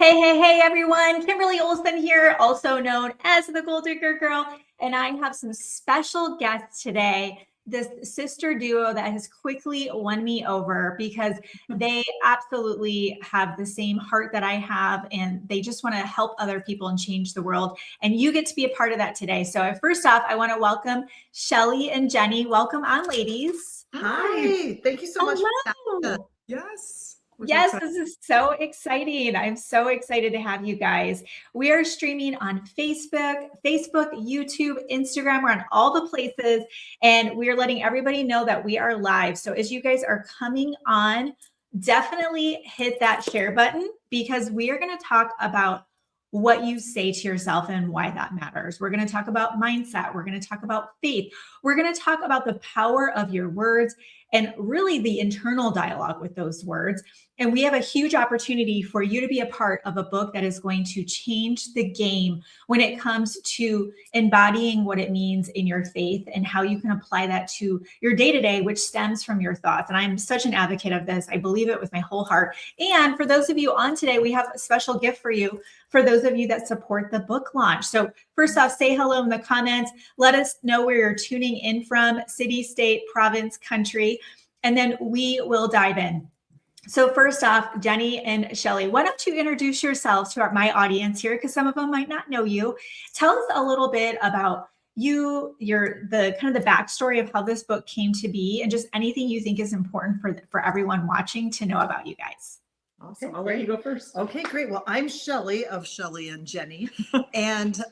Hey, everyone. Kimberly Olson here, also known as the Gold Digger Girl. And I have some special guests today, this sister duo that has quickly won me over because they absolutely have the same heart that I have. And they just want to help other people and change the world. And you get to be a part of that today. So first off, I want to welcome Shelley and Jenny. Welcome on, ladies. Hi. Thank you so much for having us. Hello. Yes. We're so Yes, excited. this is so exciting. I'm so excited to have you guys. We are streaming on Facebook, YouTube, Instagram. We're on all the places, and we are letting everybody know that we are live. So as you guys are coming on, definitely hit that share button because we are going to talk about what you say to yourself and why that matters. We're going to talk about mindset. We're going to talk about faith. We're going to talk about the power of your words and really the internal dialogue with those words. And we have a huge opportunity for you to be a part of a book that is going to change the game when it comes to embodying what it means in your faith and how you can apply that to your day to day, which stems from your thoughts. And I'm such an advocate of this. I believe it with my whole heart. And for those of you on today, we have a special gift for you for those of you that support the book launch. So first off, say hello in the comments. Let us know where you're tuning in from, city, state, province, country, and then we will dive in. So first off, Jenny and Shelley, why don't you introduce yourselves to my audience here, because some of them might not know you. Tell us a little bit about the kind of the backstory of how this book came to be, and just anything you think is important for everyone watching to know about you guys. Awesome. Okay, I'll let you great. go first. Okay, great. Well, I'm Shelley of Shelley and Jenny, and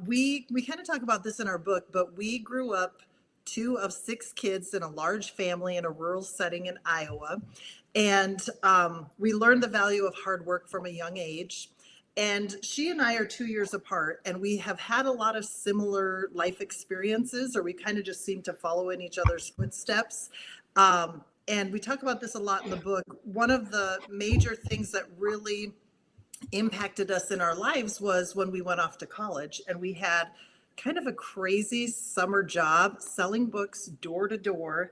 we kind of talk about this in our book. But we grew up two of six kids in a large family in a rural setting in Iowa, and we learned the value of hard work from a young age. And she and I are 2 years apart, and we have had a lot of similar life experiences, or we kind of just seem to follow in each other's footsteps. And we talk about this a lot in the book. One of the major things that really impacted us in our lives was when we went off to college, and we had kind of a crazy summer job selling books door to door.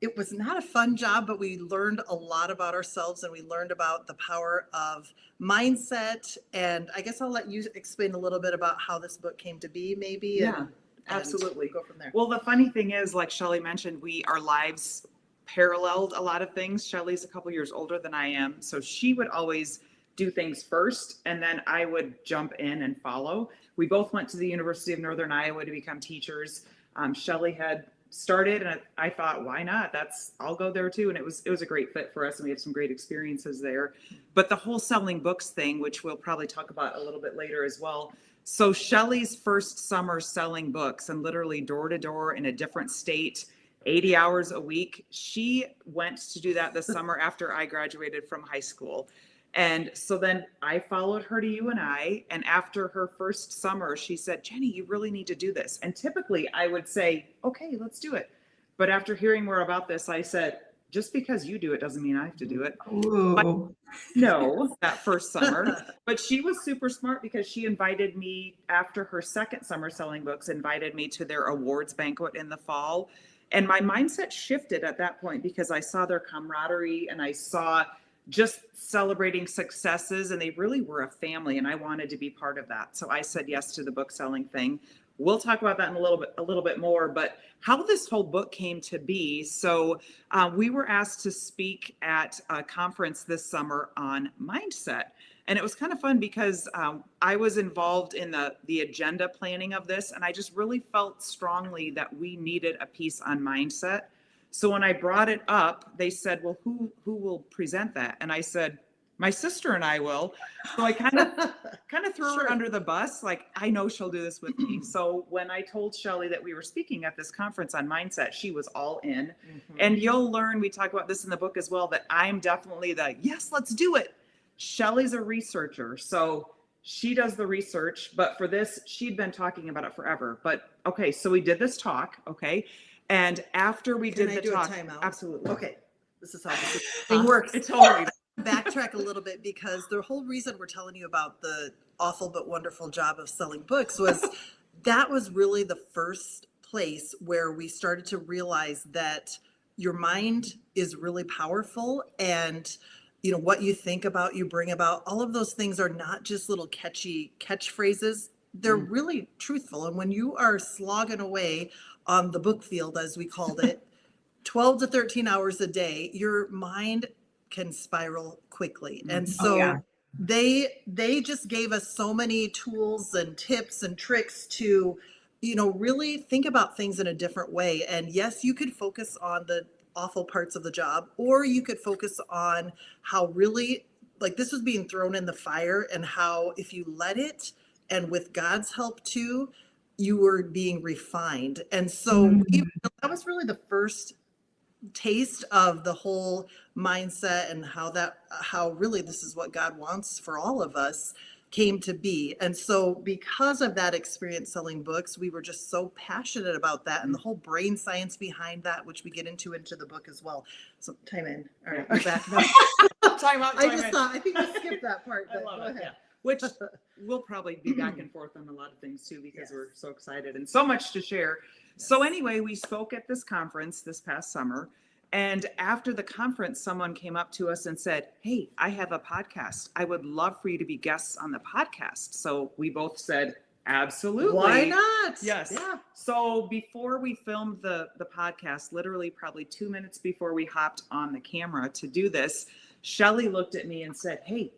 It was not a fun job, but we learned a lot about ourselves, and we learned about the power of mindset. And I guess I'll let you explain a little bit about how this book came to be, maybe. Yeah, and absolutely. go from there. Well, the funny thing is, like Shelley mentioned, our lives paralleled a lot of things. Shelley's a couple years older than I am, so she would always do things first, and then I would jump in and follow. We both went to the University of Northern Iowa to become teachers. Shelley had started, and I thought, why not? I'll go there too. And it was a great fit for us, and we had some great experiences there. But the whole selling books thing, which we'll probably talk about a little bit later as well. So Shelley's first summer selling books, and literally door to door in a different state, 80 hours a week. She went to do that this summer after I graduated from high school. And so then I followed her to UNI. And after her first summer, she said, Jenny, you really need to do this. And typically I would say, okay, let's do it. But after hearing more about this, I said, just because you do it doesn't mean I have to do it. Ooh. No, that first summer. But she was super smart because she invited me after her second summer selling books, invited me to their awards banquet in the fall. And my mindset shifted at that point because I saw their camaraderie, and I saw just celebrating successes, and they really were a family, and I wanted to be part of that. So I said yes to the book selling thing. We'll talk about that in a little bit more, but how this whole book came to be. So we were asked to speak at a conference this summer on mindset. And it was kind of fun because I was involved in the agenda planning of this, and I just really felt strongly that we needed a piece on mindset. So when I brought it up, they said, well, who will present that? And I said, my sister and I will. So I kind of threw her under the bus. Like, I know she'll do this with me. So when I told Shelley that we were speaking at this conference on mindset, she was all in. Mm-hmm. And you'll learn, we talk about this in the book as well, that I'm definitely yes, let's do it. Shelley's a researcher. So she does the research, but for this, she'd been talking about it forever. But okay, so we did this talk. Okay. And after we did the talk, absolutely. Okay, this is how this thing works. It's totally backtrack a little bit, because the whole reason we're telling you about the awful but wonderful job of selling books was that was really the first place where we started to realize that your mind is really powerful, and what you think about, you bring about, all of those things are not just little catchy catchphrases. They're really truthful. And when you are slogging away on the book field, as we called it, 12 to 13 hours a day, your mind can spiral quickly. And so yeah. they just gave us so many tools and tips and tricks to, really think about things in a different way. And yes, you could focus on the awful parts of the job, or you could focus on how really, like, this was being thrown in the fire, and how if you let it, and with God's help too, you were being refined. And so that was really the first taste of the whole mindset, and how really this is what God wants for all of us came to be. And so because of that experience selling books, we were just so passionate about that, and the whole brain science behind that, which we get into the book as well. So time in. All right, we're back now. Time out. I think we skipped that part. I love it. Yeah. Which we'll probably be back and forth on a lot of things too, because we're so excited and so much to share. Yes. So anyway, we spoke at this conference this past summer. And after the conference, someone came up to us and said, "Hey, I have a podcast. I would love for you to be guests on the podcast." So we both said, "Absolutely. Why not?" Yes. Yeah. So before we filmed the podcast, literally probably 2 minutes before we hopped on the camera to do this, Shelley looked at me and said, "Hey,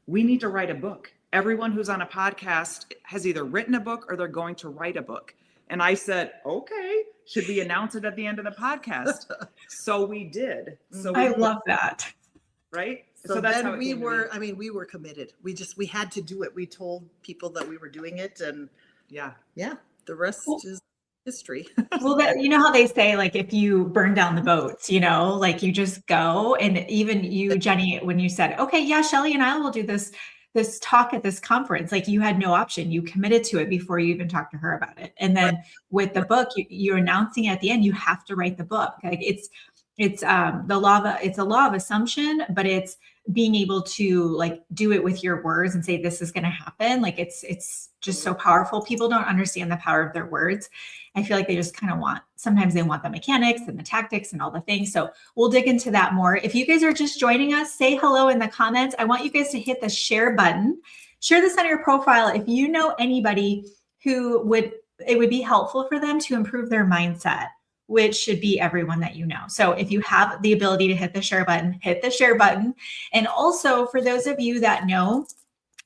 we need to write a book. Everyone who's on a podcast has either written a book or they're going to write a book." And I said, "Okay, should we announce it at the end of the podcast?" So we did. So I love that. Right? So that's then how we were committed. We had to do it. We told people that we were doing it, and yeah, the rest is history. Well, you know how they say, like, if you burn down the boats, like, you just go. And even you, Jenny, when you said, "Okay, yeah, Shelley and I will do this talk at this conference," like, you had no option. You committed to it before you even talked to her about it. And then with the book, you're announcing at the end, you have to write the book. Like, it's a law of assumption, but it's being able to, like, do it with your words and say, this is going to happen. Like, it's just so powerful. People don't understand the power of their words. I feel like they just kind of sometimes they want the mechanics and the tactics and all the things. So we'll dig into that more. If you guys are just joining us, say hello in the comments. I want you guys to hit the share button. Share this on your profile if you know anybody who it would be helpful for them to improve their mindset, which should be everyone that you know. So if you have the ability to hit the share button, hit the share button. And also, for those of you that know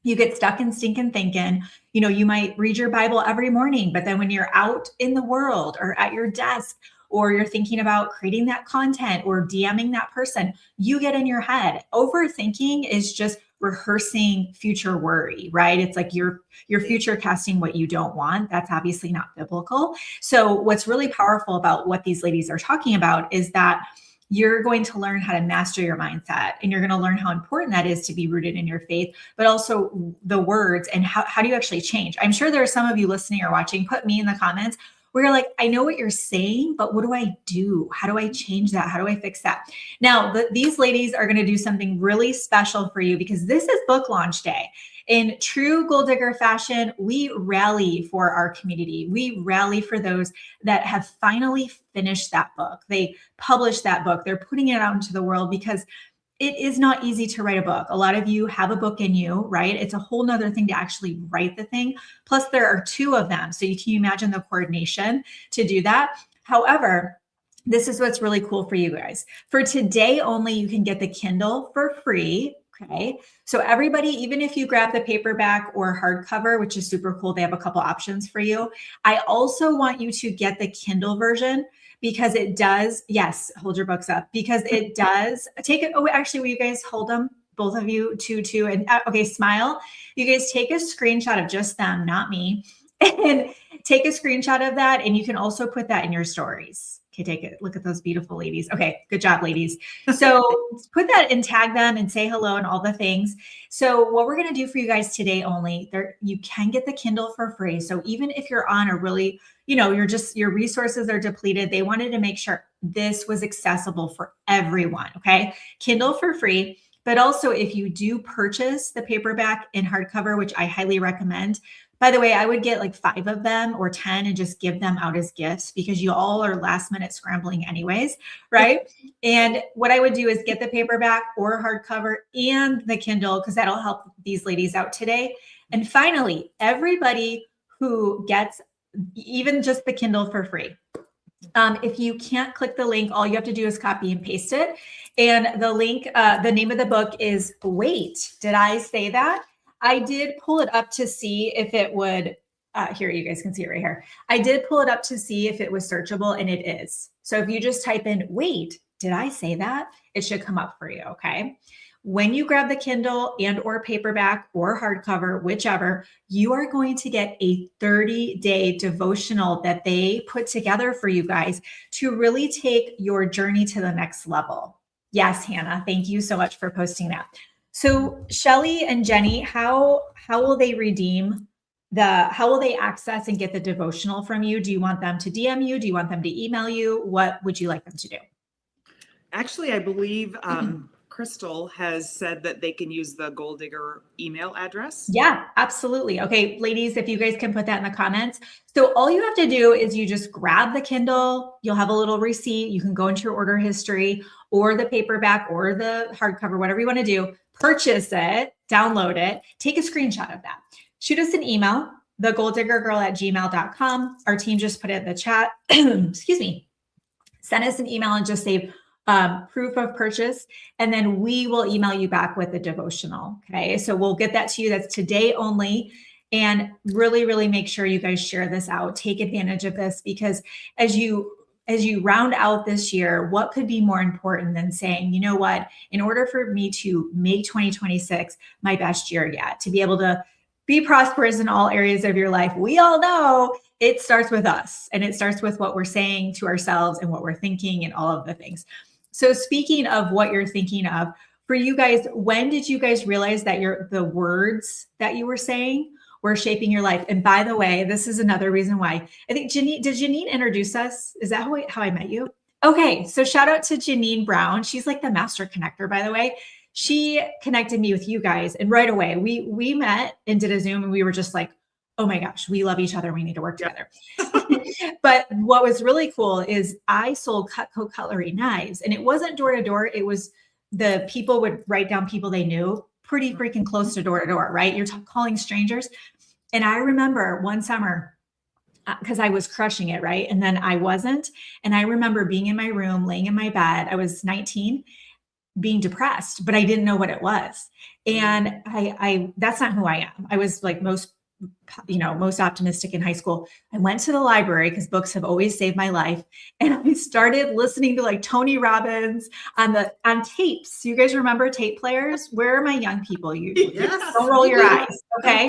you get stuck in stinking thinking, you might read your Bible every morning, but then when you're out in the world or at your desk, or you're thinking about creating that content or DMing that person, you get in your head. Overthinking is just rehearsing future worry, right? It's like you're future casting what you don't want. That's obviously not biblical. So what's really powerful about what these ladies are talking about is that you're going to learn how to master your mindset, and you're going to learn how important that is to be rooted in your faith, but also the words and how do you actually change? I'm sure there are some of you listening or watching, put me in the comments where you're like, I know what you're saying, but what do I do? How do I change that? How do I fix that? Now, these ladies are going to do something really special for you, because this is book launch day. In true Gold Digger fashion, we rally for our community. We rally for those that have finally finished that book. They published that book. They're putting it out into the world, because it is not easy to write a book. A lot of you have a book in you, right? It's a whole nother thing to actually write the thing. Plus, there are 2 of them. So you can imagine the coordination to do that. However, this is what's really cool for you guys. For today only, you can get the Kindle for free. Okay. So everybody, even if you grab the paperback or hardcover, which is super cool, they have a couple options for you. I also want you to get the Kindle version, because it does, yes, hold your books up, because it does take it. Oh, actually, will you guys hold them? Both of you, two, and okay, smile. You guys take a screenshot of just them, not me, and take a screenshot of that. And you can also put that in your stories. Okay, take it. Look at those beautiful ladies. Okay, good job, ladies. So put that and tag them and say hello and all the things. So what we're going to do for you guys today only, you can get the Kindle for free. So even if you're on a really, your resources are depleted, they wanted to make sure this was accessible for everyone. Okay, Kindle for free. But also, if you do purchase the paperback and hardcover, which I highly recommend, By the way, I would get like 5 of them or 10 and just give them out as gifts because you all are last minute scrambling anyways, right? And what I would do is get the paperback or hardcover and the Kindle because that'll help these ladies out today. And finally, everybody who gets even just the Kindle for free. If you can't click the link, all you have to do is copy and paste it. And the link, the name of the book is Wait, Did I Say That? I did pull it up to see if it would, here, you guys can see it right here. I did pull it up to see if it was searchable, and it is. So if you just type in, wait, did I say that? It should come up for you, okay? When you grab the Kindle and or paperback or hardcover, whichever, you are going to get a 30-day devotional that they put together for you guys to really take your journey to the next level. Yes, Hannah, thank you so much for posting that. So Shelley and Jenny, how will they how will they access and get the devotional from you? Do you want them to DM you? Do you want them to email you? What would you like them to do? Actually, I believe Crystal has said that they can use the Gold Digger email address. Yeah, absolutely. Okay, ladies, if you guys can put that in the comments. So all you have to do is you just grab the Kindle, you'll have a little receipt, you can go into your order history or the paperback or the hardcover, whatever you want to do, purchase it, download it, take a screenshot of that. Shoot us an email, thegolddiggergirl@gmail.com. Our team just put it in the chat. Excuse me. Send us an email and just say proof of purchase, and then we will email you back with the devotional. Okay, so we'll get that to you. That's today only. And really, really make sure you guys share this out. Take advantage of this because as you round out this year, what could be more important than saying, you know what, in order for me to make 2026 my best year yet, to be able to be prosperous in all areas of your life, we all know it starts with us and it starts with what we're saying to ourselves and what we're thinking and all of the things. So speaking of what you're thinking of, for you guys, when did you guys realize that the words that you were saying were shaping your life? And by the way, this is another reason why I think did Janine introduce us? Is that how I met you? Okay, so shout out to Janine Brown. She's like the master connector, by the way. She connected me with you guys, and right away we met and did a Zoom, and we were just like, oh my gosh, we love each other. We need to work together. But what was really cool is I sold Cutco cutlery knives, and it wasn't door to door. It was the people would write down people they knew pretty freaking close to door, right? You're calling strangers. And I remember one summer, because I was crushing it, right? And then I wasn't. And I remember being in my room, laying in my bed. I was 19, being depressed, but I didn't know what it was. And I that's not who I am. I was like most optimistic in high school. I went to the library because books have always saved my life. And I started listening to like Tony Robbins on tapes. You guys remember tape players? Where are my young people? Yes. Don't roll your eyes. Okay.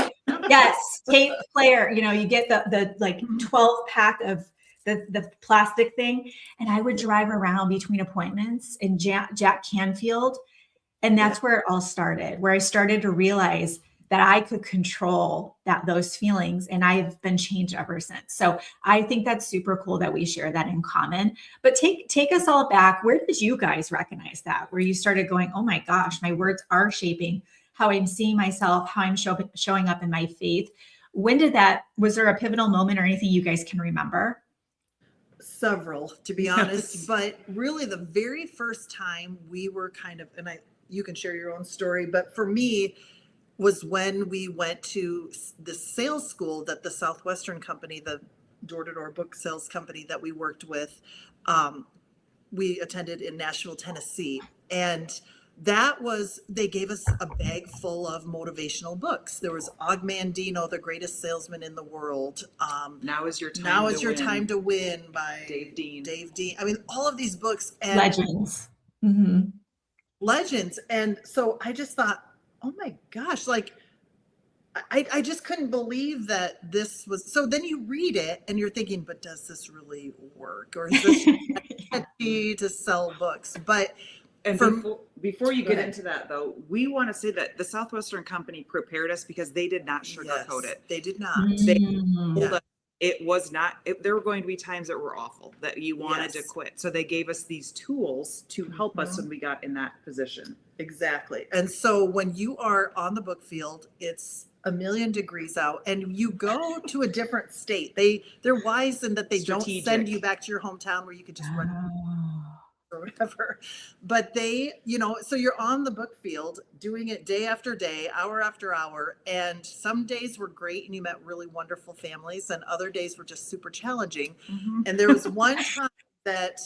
Yes. Tape player. You get the like 12 pack of the plastic thing. And I would drive around between appointments in Jack Canfield. And that's where it all started, where I started to realize that I could control those feelings, and I've been changed ever since. So I think that's super cool that we share that in common. But take us all back. Where did you guys recognize that? Where you started going, oh my gosh, my words are shaping how I'm seeing myself, how I'm showing up in my faith. When did was there a pivotal moment or anything you guys can remember? Several, to be honest, but really the very first time we were kind of, and you can share your own story, but for me, was when we went to the sales school that the Southwestern company, the door-to-door book sales company that we worked with, we attended in Nashville, Tennessee. And they gave us a bag full of motivational books. There was Og Mandino, The Greatest Salesman in the World. Now is Your Time Now to is Your Win. Time to Win by Dave Dean. I mean, all of these books. And Legends. Mm-hmm. Legends. And so I just thought, oh my gosh, like I just couldn't believe that this was. So then you read it and you're thinking, but does this really work? Or is this catchy to sell books? But before you get into that, though, we want to say that the Southwestern company prepared us because they did not sugarcoat it. They did not. They told us it was not, there were going to be times that were awful, that you wanted to quit. So they gave us these tools to help us when we got in that position. Exactly. And so when you are on the book field, it's a million degrees out and you go to a different state. They're wise in that they don't send Strategic. you back to your hometown where you could just run Oh. or whatever. But they, so you're on the book field doing it day after day, hour after hour. And some days were great and you met really wonderful families, and other days were just super challenging. Mhm. And there was one time that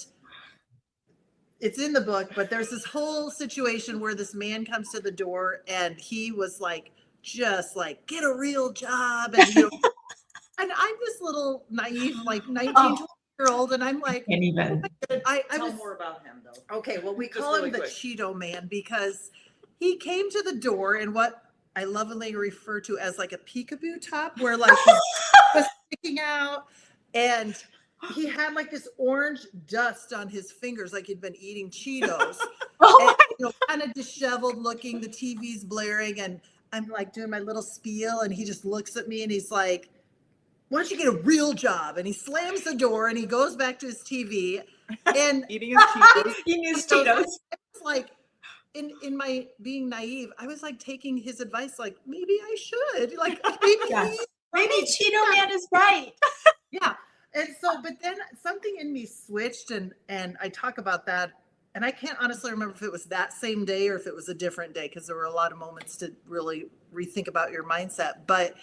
it's in the book, but there's this whole situation where this man comes to the door and he was like, just like, get a real job. And, and I'm this little naive, like 19, Oh, 20-year-old. And I'm like, can't even. I Tell was, more about him, though. okay, well, we Just call really him the quick. Cheeto Man because he came to the door in what I lovingly refer to as like a peekaboo top, where like his was sticking out, and he had like this orange dust on his fingers, like he'd been eating Cheetos. Oh, And, kind of disheveled looking, the TV's blaring, and I'm like doing my little spiel, and he just looks at me and he's like, why don't you get a real job? And he slams the door and he goes back to his TV and Eating his Cheetos. he needs so Cheetos. it's like in my being naive, I was like taking his advice, like maybe I should, like maybe Yeah. he's Maybe right. Cheeto Man is right. Yeah. And so, but then something in me switched, and I talk about that, and I can't honestly remember if it was that same day or if it was a different day, because there were a lot of moments to really rethink about your mindset. But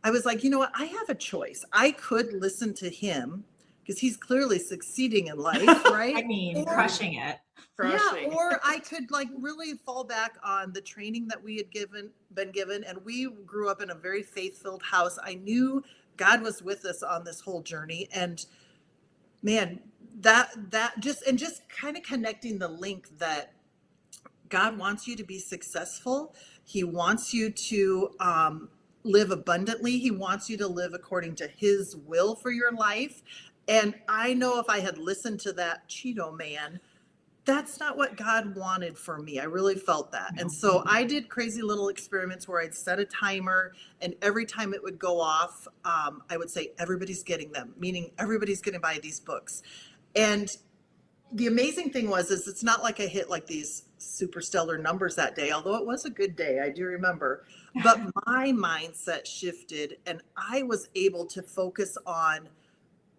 I was like, you know what? I have a choice. I could listen to him because he's clearly succeeding in life, right? I mean, Or- crushing it. Crushing. Yeah, or I could like really fall back on the training that we had been given, and we grew up in a very faith-filled house. I knew God was with us on this whole journey, and man, that just kind of connecting the link that God wants you to be successful. He wants you to live abundantly. He wants you to live according to His will for your life. And I know if I had listened to that Cheeto Man, that's not what God wanted for me. I really felt that. And so I did crazy little experiments where I'd set a timer, and every time it would go off, I would say, everybody's getting them, meaning everybody's going to buy these books. And the amazing thing is it's not like I hit like these super stellar numbers that day, although it was a good day. I do remember, but my mindset shifted and I was able to focus on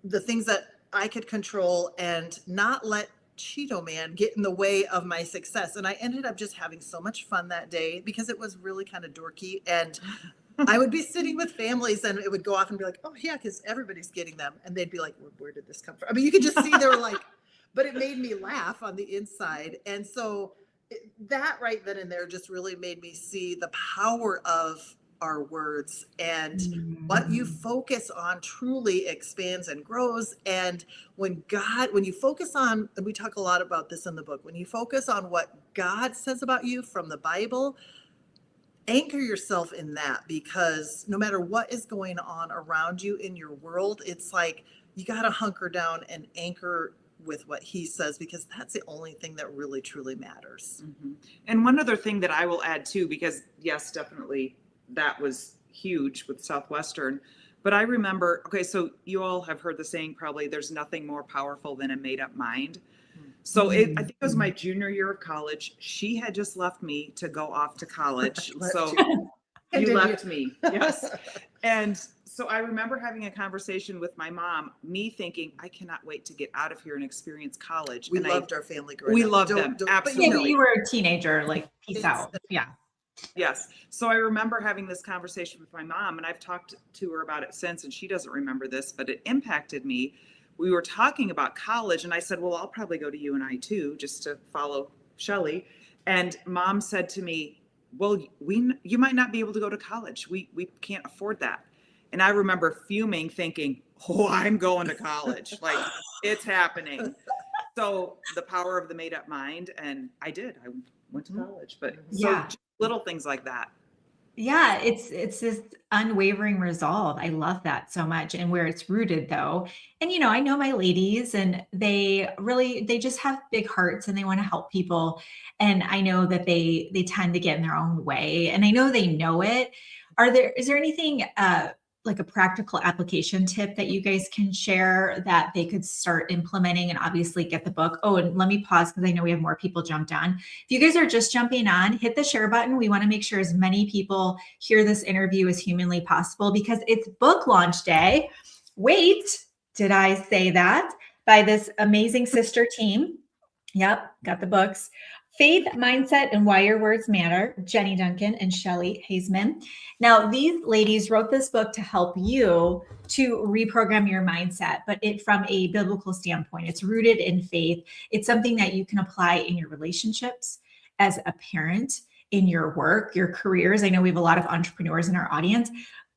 the things that I could control and not let Cheeto Man get in the way of my success. And I ended up just having so much fun that day because it was really kind of dorky. And I would be sitting with families and it would go off and be like, oh yeah, because everybody's getting them. And they'd be like, where did this come from? I mean, you could just see they were like, but it made me laugh on the inside. And so that right then and there just really made me see the power of our words, and what you focus on truly expands and grows. And when you focus on, and we talk a lot about this in the book, when you focus on what God says about you from the Bible, anchor yourself in that, because no matter what is going on around you in your world, it's like you got to hunker down and anchor with what He says, because that's the only thing that really truly matters. Mm-hmm. And one other thing that I will add too, because yes, definitely that was huge with Southwestern. But I remember, okay, so you all have heard the saying, probably, there's nothing more powerful than a made up mind. So I think it was my junior year of college. She had just left me to go off to college. So you left me. Yes. And so I remember having a conversation with my mom, me thinking, I cannot wait to get out of here and experience college. We and loved our family growing we up. loved them. But Absolutely. you were a teenager, like peace out. Yeah. Yes. So I remember having this conversation with my mom, and I've talked to her about it since, and she doesn't remember this, but it impacted me. We were talking about college, and I said, well, I'll probably go to UNI too, just to follow Shelley. And Mom said to me, well, you might not be able to go to college. We can't afford that. And I remember fuming, thinking, oh, I'm going to college. Like, it's happening. So the power of the made up mind, and I did. I went to college, but so little things like that. Yeah, it's this unwavering resolve. I love that so much. And where it's rooted though. And I know my ladies, and they just have big hearts and they want to help people. And I know that they tend to get in their own way. And I know they know it. Is there anything like a practical application tip that you guys can share that they could start implementing and obviously get the book? Oh, and let me pause because I know we have more people jumped on. If you guys are just jumping on, hit the share button. We want to make sure as many people hear this interview as humanly possible because it's book launch day. Wait, did I say that? By this amazing sister team. Yep, got the books. Faith, Mindset, and Why Your Words Matter, Jenny Dunkin and Shelley Haisman. Now, these ladies wrote this book to help you to reprogram your mindset, but it from a biblical standpoint. It's rooted in faith. It's something that you can apply in your relationships as a parent, in your work, your careers. I know we have a lot of entrepreneurs in our audience.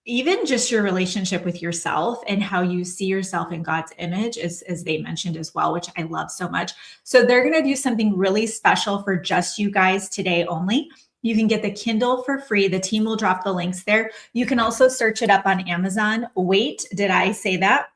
Even just your relationship with yourself and how you see yourself in God's image, as they mentioned as well, which I love so much. So they're going to do something really special for just you guys today only. You can get the Kindle for free. The team will drop the links there. You can also search it up on Amazon. Wait, did I say that?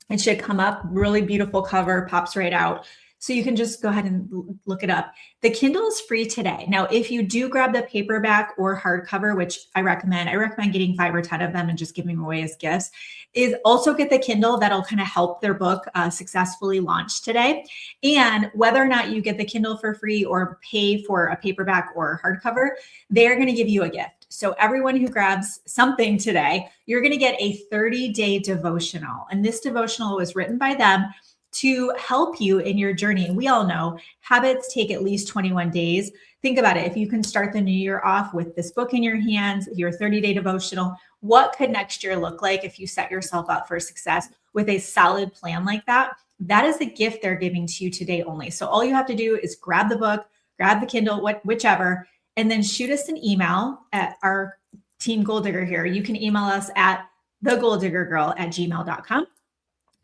It should come up. Really beautiful cover, pops right out. So you can just go ahead and look it up. The Kindle is free today. Now, if you do grab the paperback or hardcover, which I recommend getting 5 or 10 of them and just giving them away as gifts, is also get the Kindle. That'll kind of help their book successfully launch today. And whether or not you get the Kindle for free or pay for a paperback or hardcover, they're going to give you a gift. So everyone who grabs something today, you're going to get a 30-day devotional. And this devotional was written by them to help you in your journey. And we all know habits take at least 21 days. Think about it. If you can start the new year off with this book in your hands, your 30-day devotional, what could next year look like if you set yourself up for success with a solid plan like that? That is the gift they're giving to you today only. So all you have to do is grab the book, grab the Kindle, whichever, and then shoot us an email at our team Goal Digger here. You can email us at thegoaldiggergirl@gmail.com.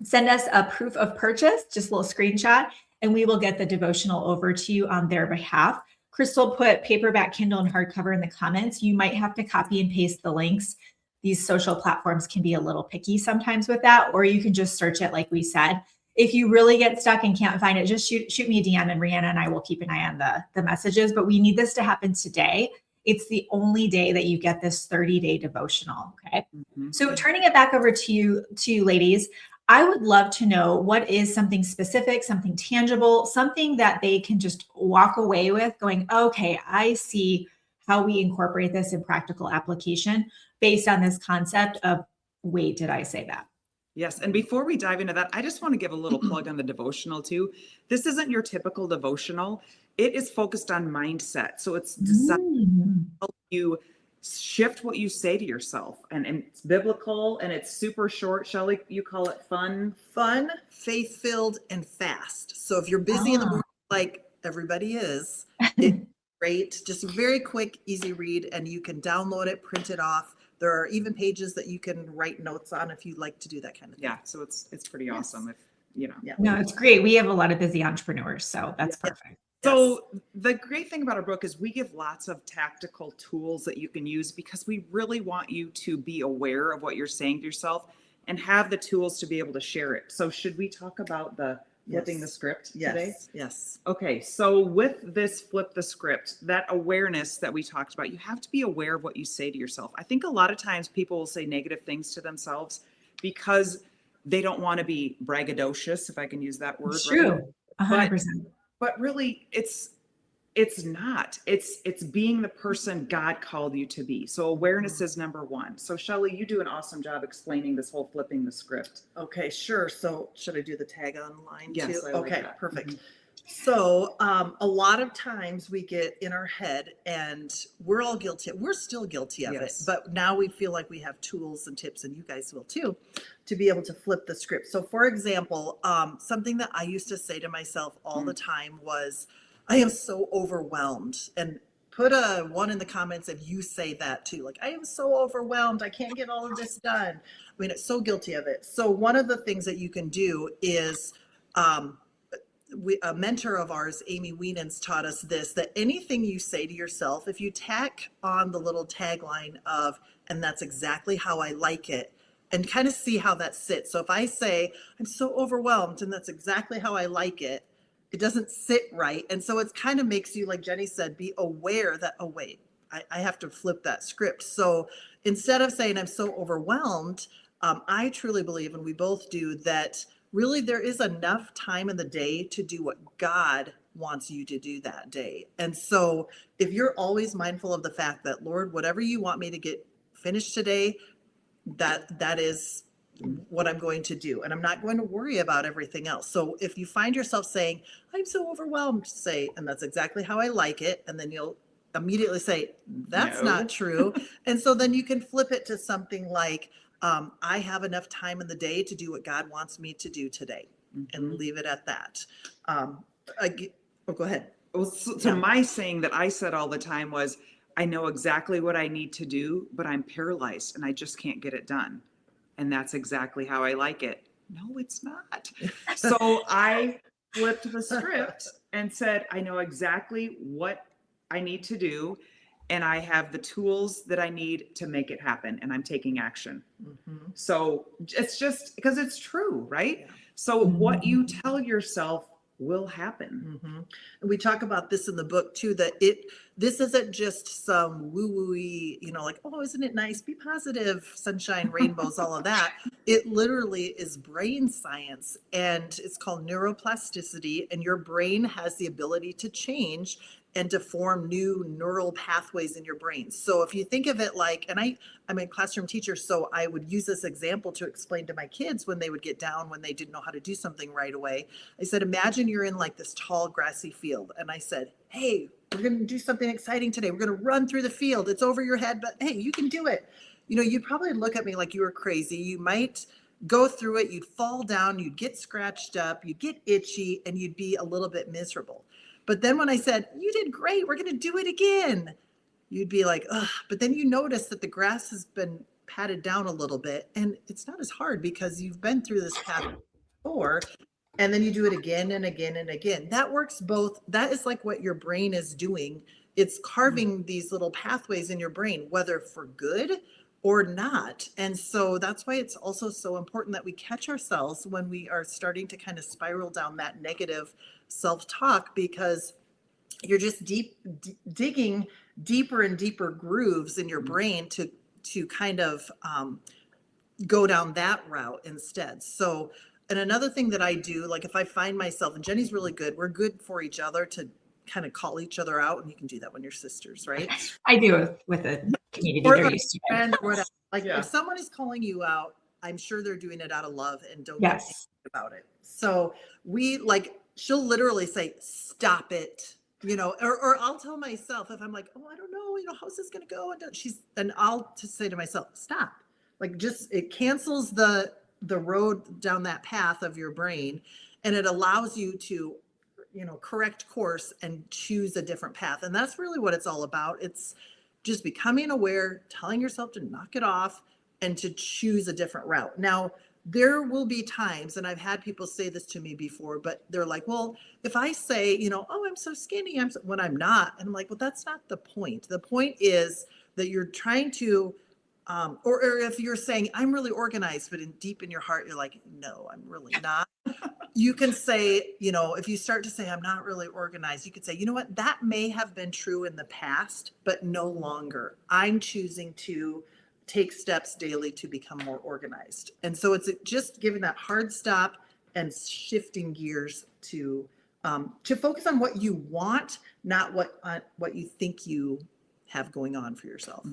Send us a proof of purchase, just a little screenshot, and we will get the devotional over to you on their behalf. Crystal put paperback, Kindle, and hardcover in the comments. You might have to copy and paste the links. These social platforms can be a little picky sometimes with that, or you can just search it like we said. If you really get stuck and can't find it, just shoot me a DM and Rihanna and I will keep an eye on the messages. But we need this to happen today. It's the only day that you get this 30-day devotional. Okay. Mm-hmm. So turning it back over to you ladies, I would love to know what is something specific, something tangible, something that they can just walk away with going, okay, I see how we incorporate this in practical application based on this concept of, wait, did I say that? Yes. And before we dive into that, I just want to give a little plug on the devotional too. This isn't your typical devotional. It is focused on mindset. So it's designed to help you shift what you say to yourself, and it's biblical and it's super short. Shelley, you call it fun, faith-filled, and fast. So if you're busy in the morning, like everybody is, it's great. Just a very quick, easy read, and you can download it, print it off. There are even pages that you can write notes on if you'd like to do that kind of thing. Yeah, so it's pretty awesome. If you know, no, it's great. We have a lot of busy entrepreneurs, so that's perfect. So the great thing about our book is we give lots of tactical tools that you can use because we really want you to be aware of what you're saying to yourself and have the tools to be able to share it. So should we talk about the flipping the script today? Yes. Okay. So with this flip the script, that awareness that we talked about, you have to be aware of what you say to yourself. I think a lot of times people will say negative things to themselves because they don't want to be braggadocious, if I can use that word. True. 100%. But really, it's not. It's being the person God called you to be. So awareness is number one. So Shelley, you do an awesome job explaining this whole flipping the script. Okay, sure. So should I do the tag online too? Yes. Okay, perfect. Mm-hmm. So a lot of times we get in our head, and we're all guilty. We're still guilty of it, but now we feel like we have tools and tips, and you guys will too, to be able to flip the script. So for example, something that I used to say to myself all the time was, I am so overwhelmed. And put a 1 in the comments if you say that too. Like, I am so overwhelmed. I can't get all of this done. I mean, it's so guilty of it. So one of the things that you can do is, a mentor of ours, Amy Wienans, taught us this, that anything you say to yourself, if you tack on the little tagline of, and that's exactly how I like it, and kind of see how that sits. So if I say, I'm so overwhelmed, and that's exactly how I like it, it doesn't sit right. And so it kind of makes you, like Jenny said, be aware that, oh, wait, I have to flip that script. So instead of saying I'm so overwhelmed, I truly believe, and we both do, that really there is enough time in the day to do what God wants you to do that day. And so if you're always mindful of the fact that, Lord, whatever you want me to get finished today, that is what I'm going to do. And I'm not going to worry about everything else. So if you find yourself saying, I'm so overwhelmed, say, and that's exactly how I like it. And then you'll immediately say, that's No. not true. And so then you can flip it to something like, I have enough time in the day to do what God wants me to do today, and leave it at that. Go ahead. Well, so my saying that I said all the time was, I know exactly what I need to do, but I'm paralyzed and I just can't get it done. And that's exactly how I like it. No, it's not. So I flipped the script and said, I know exactly what I need to do, and I have the tools that I need to make it happen, and I'm taking action. So it's just because it's true, right? Yeah. So what you tell yourself will happen. And we talk about this in the book too, that this isn't just some woo-woo-y, like, oh, isn't it nice? Be positive, sunshine, rainbows, all of that. It literally is brain science, and it's called neuroplasticity, and your brain has the ability to change and to form new neural pathways in your brain. So if you think of it like, and I'm a classroom teacher, so I would use this example to explain to my kids when they would get down, when they didn't know how to do something right away. I said, imagine you're in like this tall grassy field. And I said, hey, we're going to do something exciting today. We're going to run through the field. It's over your head, but hey, you can do it. You'd probably look at me like you were crazy. You might go through it. You'd fall down, you'd get scratched up, you'd get itchy, and you'd be a little bit miserable. But then when I said, you did great, we're going to do it again, you'd be like, ugh. But then you notice that the grass has been patted down a little bit, and it's not as hard because you've been through this path before. And then you do it again and again and again. That works both. That is like what your brain is doing. It's carving these little pathways in your brain, whether for good or not. And so that's why it's also so important that we catch ourselves when we are starting to kind of spiral down that negative self-talk, because you're just digging deeper and deeper grooves in your brain to kind of go down that route instead. So, and another thing that I do, like if I find myself, and Jenny's really good, we're good for each other to kind of call each other out, and you can do that when you're sisters, right? I do with a community Or they're a used to. friend or whatever. Like Yeah. if someone is calling you out, I'm sure they're doing it out of love and don't Yes. get angry about it. So she'll literally say, stop it, or I'll tell myself, if I'm like, oh, I don't know, how's this going to go? And I'll just say to myself, stop. Like, just, it cancels the road down that path of your brain, and it allows you to, correct course and choose a different path. And that's really what it's all about. It's just becoming aware, telling yourself to knock it off and to choose a different route. Now, there will be times, and I've had people say this to me before, but they're like, well, if I say, oh, I'm so skinny, when I'm not, and I'm like, well, that's not the point. The point is that you're trying to, or if you're saying, I'm really organized, but deep in your heart, you're like, no, I'm really not. You can say, if you start to say, I'm not really organized, you could say, you know what, that may have been true in the past, but no longer. I'm choosing to take steps daily to become more organized. And so it's just giving that hard stop and shifting gears to focus on what you want, not what you think you have going on for yourself.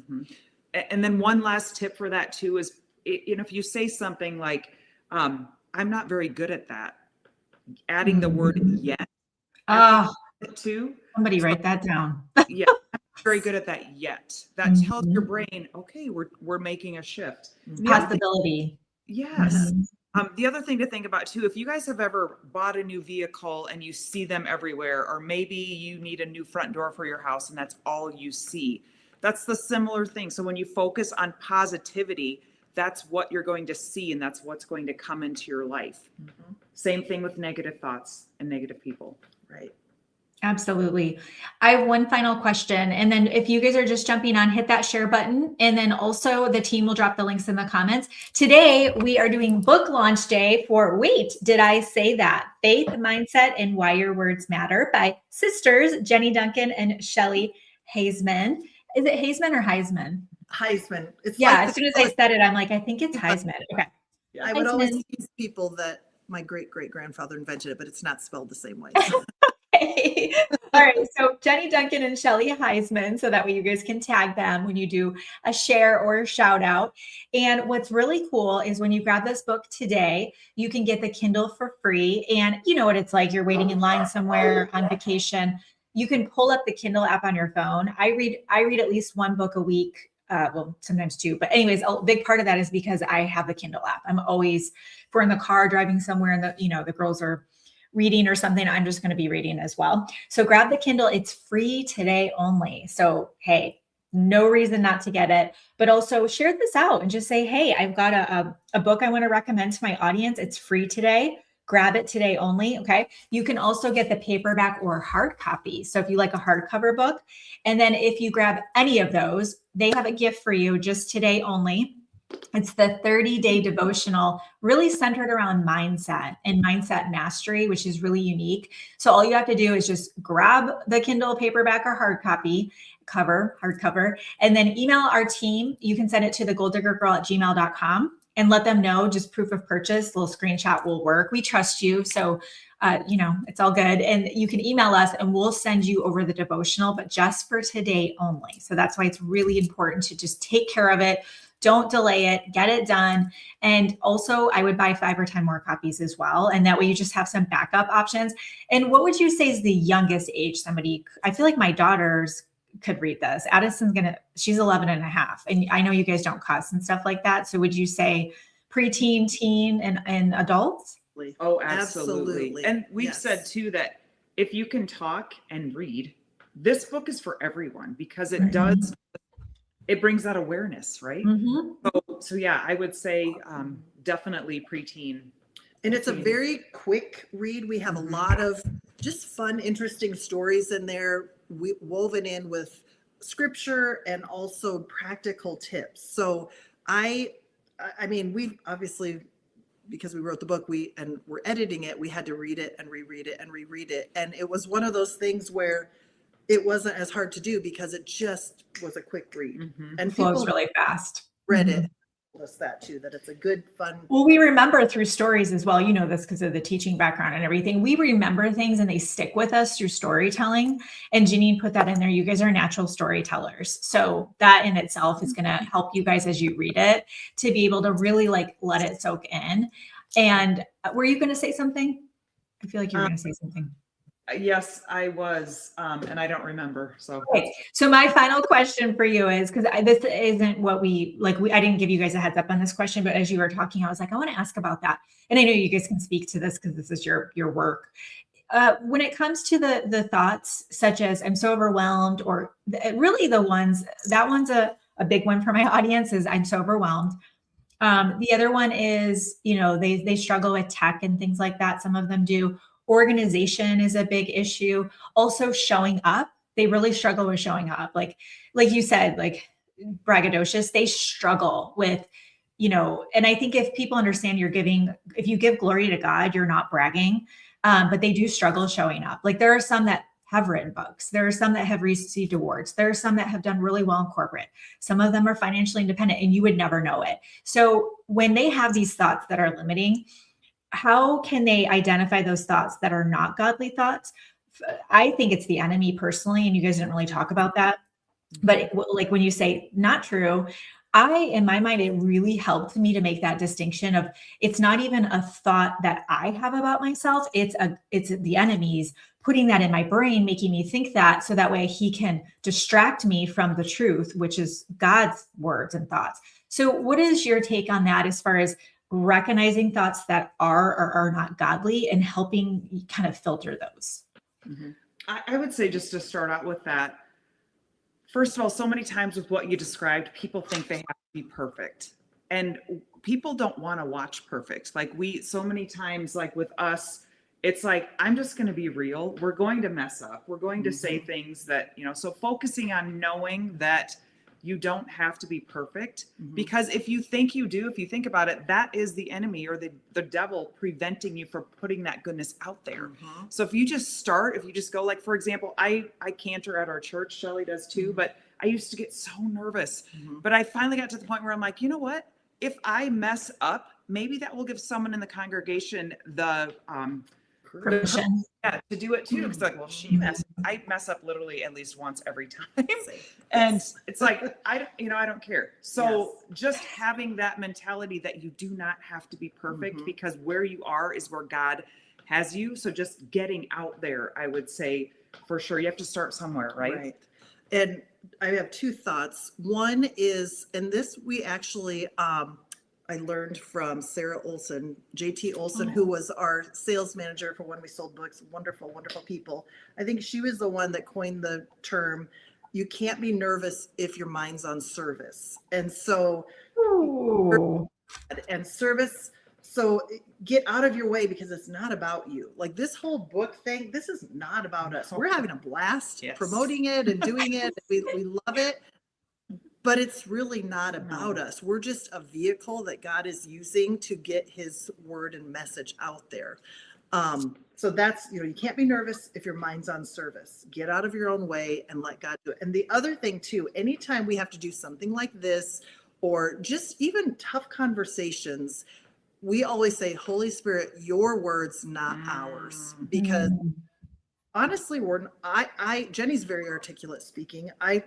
And then one last tip for that too is, if you say something like, I'm not very good at that, adding the word yet too. Somebody write that down. Yeah, I'm not very good at that yet. That tells your brain, okay, we're making a shift. Possibility. Yes. The other thing to think about too, if you guys have ever bought a new vehicle and you see them everywhere, or maybe you need a new front door for your house and that's all you see, that's the similar thing. So when you focus on positivity, that's what you're going to see, and that's what's going to come into your life. Same thing with negative thoughts and negative people. Right. Absolutely. I have one final question. And then if you guys are just jumping on, hit that share button. And then also the team will drop the links in the comments. Today, we are doing book launch day for, wait, did I say that? Faith, Mindset, and Why Your Words Matter by sisters Jenny Dunkin and Shelley Haisman. Is it Haisman or Heisman? Heisman. It's Yeah, like as soon as I said it, I'm like, I think it's Heisman. Okay. I would always Heisman. tease people that my great great grandfather invented it, but it's not spelled the same way. Okay. All right. So Jenny Duncan and Shelley Haisman, so that way you guys can tag them when you do a share or a shout out. And what's really cool is when you grab this book today, you can get the Kindle for free. And you know what it's like. You're waiting in line somewhere on vacation. You can pull up the Kindle app on your phone. I read at least one book a week. Well, sometimes two, but anyways, a big part of that is because I have the Kindle app. I'm always, if we're in the car driving somewhere and the girls are reading or something, I'm just going to be reading as well. So grab the Kindle. It's free today only. So, hey, no reason not to get it, but also share this out and just say, hey, I've got a book I want to recommend to my audience. It's free today. Grab it today only. Okay. You can also get the paperback or hard copy. So if you like a hardcover book, and then if you grab any of those, they have a gift for you just today only. It's the 30-day devotional, really centered around mindset and mindset mastery, which is really unique. So all you have to do is just grab the Kindle paperback or hardcover, and then email our team. You can send it to thegolddiggergirl@gmail.com and let them know, just proof of purchase, little screenshot will work. We trust you. So, it's all good. And you can email us and we'll send you over the devotional, but just for today only. So that's why it's really important to just take care of it. Don't delay it, get it done. And also I would buy 5 or 10 more copies as well. And that way you just have some backup options. And what would you say is the youngest age I feel like my daughters could read this. She's 11 and a half. And I know you guys don't cuss and stuff like that. So would you say preteen, teen, and adults? Oh, absolutely. Absolutely. And we've Yes. said too that if you can talk and read, this book is for everyone because it does, it brings that awareness, right? Mm-hmm. So yeah, I would say definitely preteen. And it's a very quick read. We have a lot of just fun, interesting stories in there, woven in with scripture and also practical tips. So I mean, we've obviously, because we wrote the book, and we're editing it, we had to read it and reread it and reread it. And it was one of those things where it wasn't as hard to do because it just was a quick read. And Flows people really fast. read it. Us that too, that it's a good, fun. Well, we remember through stories as well. You know this because of the teaching background and everything. We remember things and they stick with us through storytelling. And Janine put that in there. You guys are natural storytellers. So that in itself is going to help you guys as you read it to be able to really let it soak in. And were you going to say something? I feel like you were going to say something. Yes, I was, and I don't remember. So, okay. So my final question for you is, because this isn't what I didn't give you guys a heads up on this question, but as you were talking, I was like, I want to ask about that. And I know you guys can speak to this because this is your work. When it comes to the thoughts such as I'm so overwhelmed, or really that one's a big one for my audience is I'm so overwhelmed. The other one is, they struggle with tech and things like that. Some of them do. Organization is a big issue. Also showing up. They really struggle with showing up. Like you said, braggadocious, they struggle with, and I think if people understand if you give glory to God, you're not bragging, but they do struggle showing up. Like there are some that have written books. There are some that have received awards. There are some that have done really well in corporate. Some of them are financially independent and you would never know it. So when they have these thoughts that are limiting, how can they identify those thoughts that are not godly thoughts? I think it's the enemy personally, and you guys didn't really talk about that. But when you say not true, in my mind, it really helped me to make that distinction of it's not even a thought that I have about myself. It's the enemy's putting that in my brain, making me think that, so that way he can distract me from the truth, which is God's words and thoughts. So what is your take on that as far as recognizing thoughts that are or are not godly and helping kind of filter those? I would say, just to start out with that, first of all, so many times with what you described, people think they have to be perfect. And people don't want to watch perfect. So many times, with us, it's like, I'm just going to be real. We're going to mess up. We're going to say things that, so focusing on knowing that you don't have to be perfect, because if you think you do, if you think about it, that is the enemy or the devil preventing you from putting that goodness out there. So if you just go, for example, I cantor at our church, Shelley does too, but I used to get so nervous, Mhm. but I finally got to the point where I'm like, you know what? If I mess up, maybe that will give someone in the congregation the Permission. yeah, to do it too. Because like, well, I mess up literally at least once every time. And it's like, I don't care. So just having that mentality that you do not have to be perfect because where you are is where God has you. So just getting out there, I would say for sure, you have to start somewhere, right? Right. And I have two thoughts. One is, and this we actually, I learned from Sarah Olson, JT Olson, who was our sales manager for when we sold books. Wonderful, wonderful people. I think she was the one that coined the term, you can't be nervous if your mind's on service. And so, Ooh. and service, so get out of your way because it's not about you. Like this whole book thing, this is not about us. We're having a blast promoting it and doing it. We love it. But it's really not about us. We're just a vehicle that God is using to get his word and message out there. So that's, you can't be nervous if your mind's on service. Get out of your own way and let God do it. And the other thing too, anytime we have to do something like this, or just even tough conversations, we always say, Holy Spirit, your words, not ours. Because honestly, Jenny's very articulate speaking. I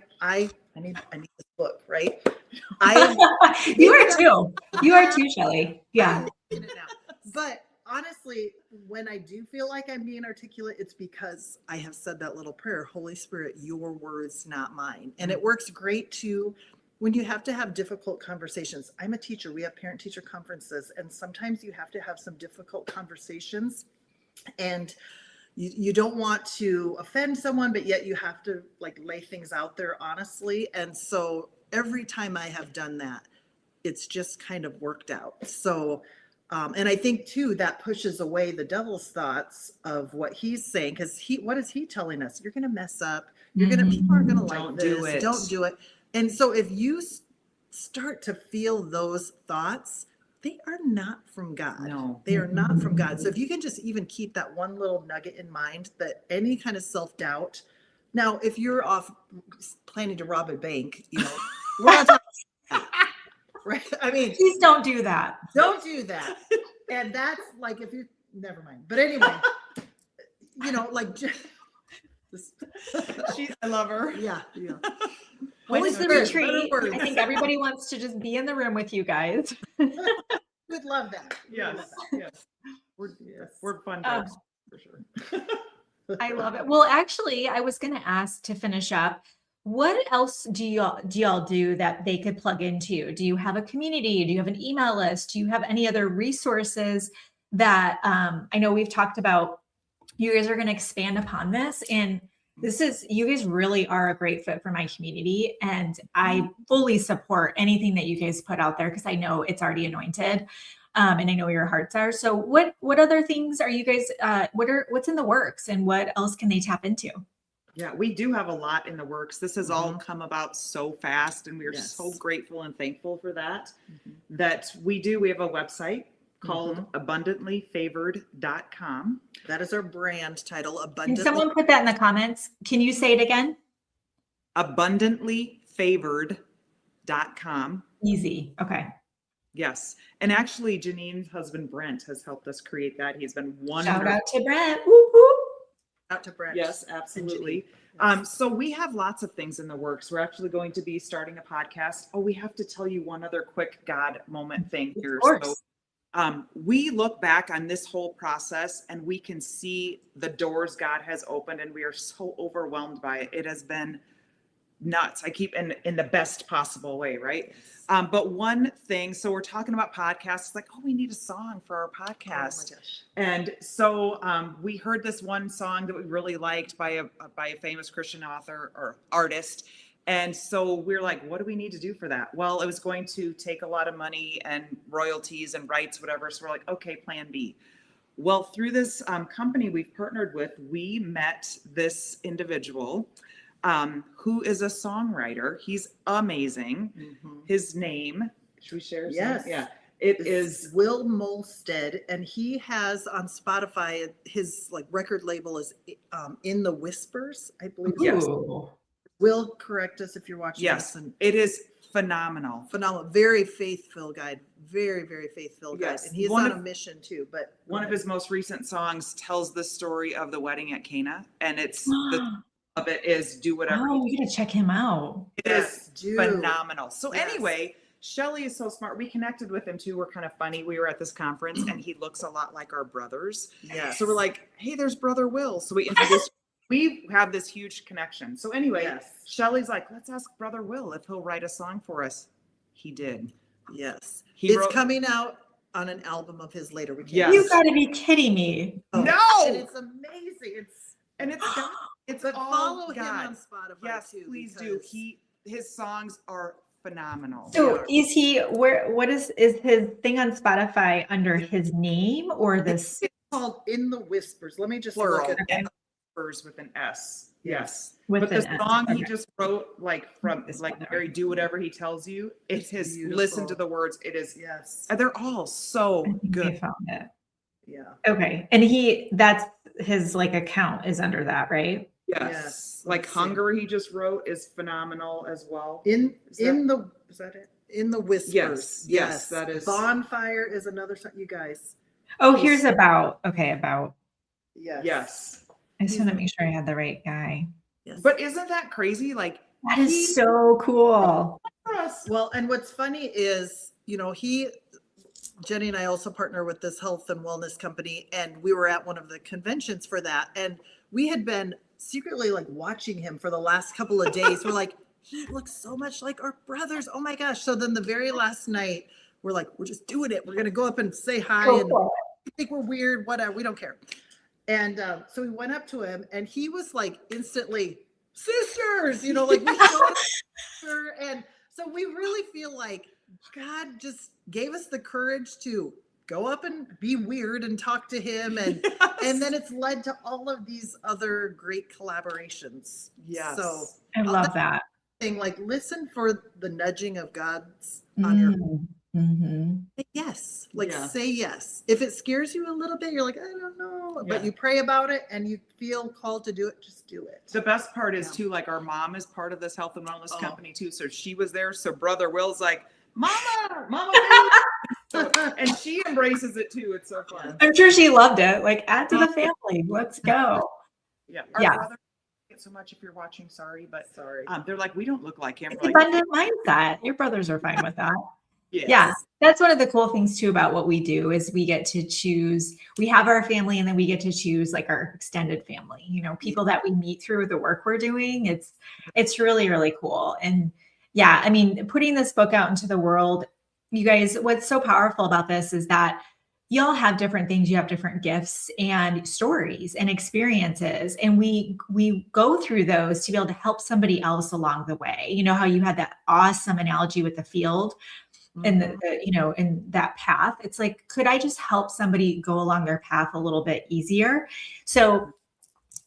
need this book, right? You are too. You are too, Shelley. Yeah. But honestly, when I do feel like I'm being articulate, it's because I have said that little prayer, Holy Spirit, your words, not mine. And it works great too when you have to have difficult conversations. I'm a teacher. We have parent-teacher conferences, and sometimes you have to have some difficult conversations. And you don't want to offend someone, but yet you have to like lay things out there honestly. And so every time I have done that, it's just kind of worked out. So, and I think too, that pushes away the devil's thoughts of what he's saying. Cause what is he telling us? You're going to mess up. People aren't going to like this. Don't do it. And so if you start to feel those thoughts, they are not from God. No. They are not from God. So if you can just even keep that one little nugget in mind, that any kind of self-doubt. Now, if you're off planning to rob a bank, we're not talking about that, right? I mean, Please don't do that. Don't do that. And that's like, if you, never mind. But anyway, like, I love her. Yeah. When is the Spirit, retreat? better words. I think everybody wants to just be in the room with you guys. Would love that. Yes. We're fun folks for sure. I love it. Well, actually, I was going to ask to finish up. What else do y'all do that they could plug into? Do you have a community? Do you have an email list? Do you have any other resources that I know we've talked about? You guys are going to expand upon this, and you guys really are a great fit for my community, and I fully support anything that you guys put out there because I know it's already anointed, and I know your hearts are. So what other things are you guys, what's in the works, and what else can they tap into? Yeah, we do have a lot in the works. This has all come about so fast, and we are so grateful and thankful for that, that we have a website called abundantlyfavored.com. That is our brand title. Can someone put that in the comments? Can you say it again? Abundantlyfavored.com. Easy. Okay. Yes. And actually, Janine's husband, Brent, has helped us create that. He's been wonderful. Shout out to Brent. Woo, woo. Out to Brent. Yes, absolutely. So we have lots of things in the works. We're actually going to be starting a podcast. Oh, we have to tell you one other quick God moment thing here. Of course. So, we look back on this whole process and we can see the doors God has opened, and we are so overwhelmed by it. It has been nuts. I keep in the best possible way, right? But one thing, so we're talking about podcasts, like, oh, we need a song for our podcast. Oh my gosh. And so we heard this one song that we really liked by a famous Christian author or artist. And so we're like, what do we need to do for that? Well, it was going to take a lot of money and royalties and rights, whatever. So we're like, okay, plan B. Well, through this company we've partnered with, we met this individual who is a songwriter. He's amazing. His name, should we share his name? Yeah. It is Will Molstead, and he has on Spotify, his like record label is In the Whispers, I believe. Yes. Will correct us if you're watching Yes, this. And it is phenomenal. phenomenal. Very faith-filled guy. Very, very faith-filled guy. Yes. And he's on a mission too. But One of his most recent songs tells the story of the wedding at Cana, and it's the of it is do whatever. Oh, you gotta check him out. It is phenomenal. So Yes. anyway, Shelley is so smart. We connected with him too. We're kind of funny. We were at this conference, and he looks a lot like our brothers. Yes. So we're like, hey, there's Brother Will. So we introduced. We have this huge connection. So anyway, Yes. Shelley's like, let's ask Brother Will if he'll write a song for us. He did. Yes. He It's wrote- coming out on an album of his later. We can't. Yes. You gotta be kidding me. Oh, No! And it's amazing. It's But all follow him God. on Spotify Yes, too. please do. because- His songs are phenomenal. So is he what is his thing on Spotify under his name or this? It's called In the Whispers. Let me just Plural, look at and Whispers with an S. Yes. With But the an S, song he okay. just wrote, like from This like one. Mary, do whatever he tells you. It is beautiful. listen to the words. It is Yes. they're all so I think I good. found it. Yeah. Okay. And that's his like account is under that, right? Yes. Like Let's see. Hunger he just wrote is phenomenal as well. In Is that it? In the Whispers. Yes, that is- Bonfire is another song. You guys. Oh, here's about. Yes. Yes. I just want to make sure I had the right guy. Yes. But isn't that crazy? Like That is so cool. for us. Well, and what's funny is, Jenny and I also partner with this health and wellness company, and we were at one of the conventions for that. And we had been secretly like watching him for the last couple of days. We're like, he looks so much like our brothers. Oh my gosh. So then the very last night, we're like, we're just doing it. We're going to go up and say hi. Go And for I think we're weird, whatever. We don't care. And so we went up to him, and he was like instantly, sisters, like we showed her. And so we really feel like God just gave us the courage to go up and be weird and talk to him. And then it's led to all of these other great collaborations. Yes. So I love that. like, listen for the nudging of God's on your Mm-hmm. say yes. Like Yeah. say yes. If it scares you a little bit, you're like, I don't know. Yeah. But you pray about it and you feel called to do it, just do it. The best part is Yeah. too, like our mom is part of this health and wellness Oh. company too. So she was there. So Brother Will's like, Mama, so, and she embraces it too. It's so fun. I'm sure she loved it. Like, add to the family. Let's go. Yeah. Our Yeah. brother it so much if you're watching, sorry, but Sorry. they're like, we don't look like him. It's We're like, abundant mindset. Your brothers are fine with that. yes. Yeah. That's one of the cool things too about what we do is we get to choose, we have our family and then we get to choose like our extended family, people that we meet through the work we're doing. It's really, really cool. And yeah, I mean, putting this book out into the world, you guys, what's so powerful about this is that y'all have different things. You have different gifts and stories and experiences. And we go through those to be able to help somebody else along the way. You know how you had that awesome analogy with the field and in that path. It's like, could I just help somebody go along their path a little bit easier? So,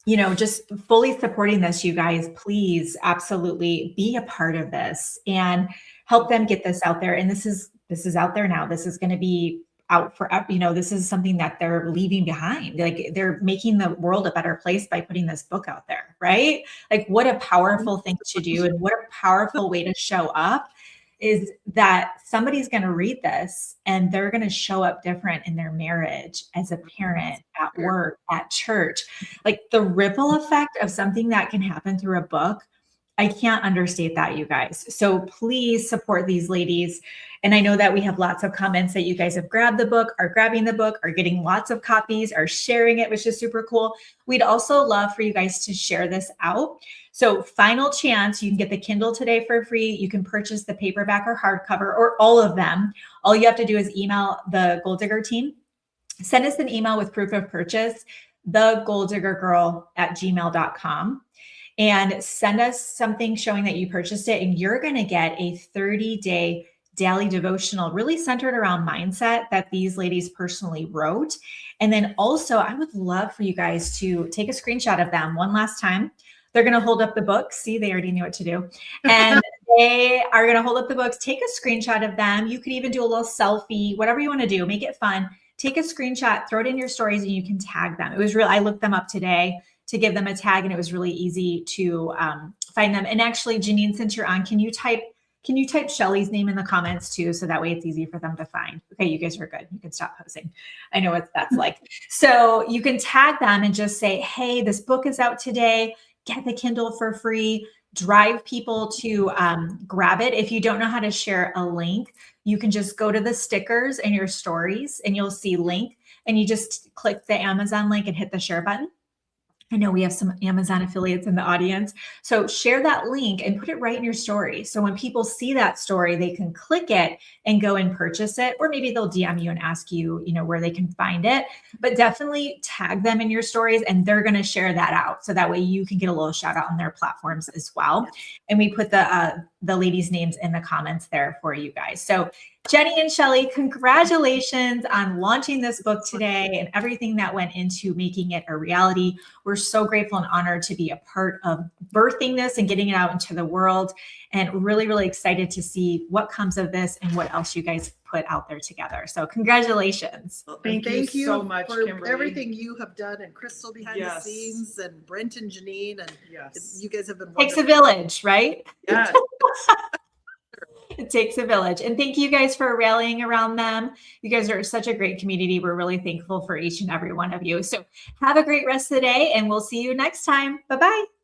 just fully supporting this, you guys, please absolutely be a part of this and help them get this out there. And this is out there now. This is going to be out for, this is something that they're leaving behind. Like they're making the world a better place by putting this book out there, right? Like what a powerful thing to do and what a powerful way to show up is that somebody's going to read this and they're going to show up different in their marriage, as a parent, at work, at church. Like the ripple effect of something that can happen through a book. I can't understate that, you guys. So please support these ladies. And I know that we have lots of comments that you guys have grabbed the book, are grabbing the book, are getting lots of copies, are sharing it, which is super cool. We'd also love for you guys to share this out. So final chance, you can get the Kindle today for free. You can purchase the paperback or hardcover or all of them. All you have to do is email the Gold Digger team. Send us an email with proof of purchase, thegoldiggergirl@gmail.com. And send us something showing that you purchased it. And you're going to get a 30-day daily devotional really centered around mindset that these ladies personally wrote. And then also, I would love for you guys to take a screenshot of them one last time. They're going to hold up the books. See, they already knew what to do. And they are going to hold up the books. Take a screenshot of them. You could even do a little selfie, whatever you want to do. Make it fun. Take a screenshot, throw it in your stories, and you can tag them. It was real. I looked them up today to give them a tag, and it was really easy to find them. And actually, Janine, since you're on, can you type Shelley's name in the comments too, so that way it's easy for them to find? Okay, you guys are good. You can stop posing. I know what that's like. So you can tag them and just say, hey, this book is out today. Get the Kindle for free. Drive people to grab it. If you don't know how to share a link, you can just go to the stickers in your stories and you'll see link, and you just click the Amazon link and hit the share button. I know we have some Amazon affiliates in the audience. So share that link and put it right in your story. So when people see that story, they can click it and go and purchase it, or maybe they'll DM you and ask you, where they can find it. But definitely tag them in your stories and they're going to share that out. So that way you can get a little shout out on their platforms as well. And we put the ladies' names in the comments there for you guys. So Jenny and Shelley, congratulations on launching this book today and everything that went into making it a reality. We're so grateful and honored to be a part of birthing this and getting it out into the world, and really, really excited to see what comes of this and what else you guys put out there together. So congratulations. Well, Thank you so much, for Kimberly. everything you have done, and Crystal behind the Yes. scenes, and Brent and Janine, and Yes. you guys have been Takes a wonderful. village, right? Yes. It takes a village. And thank you guys for rallying around them. You guys are such a great community. We're really thankful for each and every one of you. So have a great rest of the day, and we'll see you next time. Bye-bye.